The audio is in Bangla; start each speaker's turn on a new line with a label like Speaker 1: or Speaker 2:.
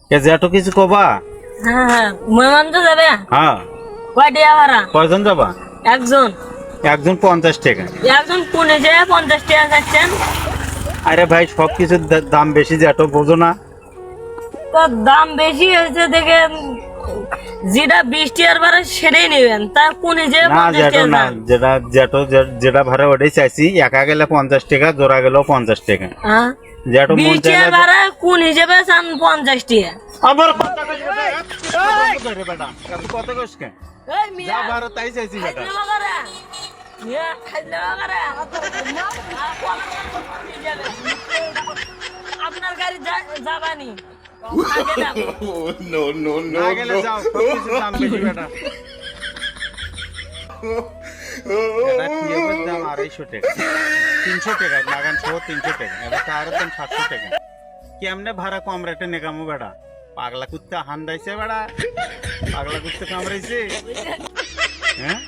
Speaker 1: কে যেটো কিছু কবা?
Speaker 2: হ্যাঁ হ্যাঁ মেহমান তো যাবে।
Speaker 1: হ্যাঁ
Speaker 2: কয় টাকা ভাড়া?
Speaker 1: কয়জন যাবা?
Speaker 2: একজন।
Speaker 1: একজন 50 টাকা।
Speaker 2: একজন কোনে যে 50 টাকা চাচ্ছেন?
Speaker 1: আরে ভাই সব কিছুর দাম বেশি, যেটো বোঝো না?
Speaker 2: তো দাম বেশি হয়েছে দেখে যেটা 20 টাকার ভাড়া সেটাই নেবেন, তা কোনে যে
Speaker 1: না
Speaker 2: 50
Speaker 1: যেটো
Speaker 2: টাকা
Speaker 1: না,
Speaker 2: দাম।
Speaker 1: যেটা ভাড়া ওটাই চাইছি। একা গেলে 50 টাকা, জোড়া গেলেও 50 টাকা।
Speaker 2: হ্যাঁ
Speaker 1: যেটো মন
Speaker 2: 20 টাকার
Speaker 1: চাইলে
Speaker 2: ভাড়া কোন হিসেবে চান 50 টাকা?
Speaker 1: আবার কথা কইছ বেটা, কত কইছ কে?
Speaker 2: এই মিয়া
Speaker 1: যা ভাড়া তাই চাইছি বেটা।
Speaker 2: খাইলে বাগারে মিয়া খাইলে বাগারে আপনার গাড়ি যাবানি আগে যাবো।
Speaker 1: না গেলে যাও, সব কিছুর দাম বেশি বেটা। এটা টিউবের দাম 250 টাকা, 300 টাকা বাগান সহ 300 টাকা। এটা টায়ারের দাম 700 টাকা। কেমনে ভাড়া কম রেটে নেকামো বেটা? পাগলা কুত্তা হান্দাইছে বেটা, পাগলা কুত্তা কামড়াইছে। হ্যাঁ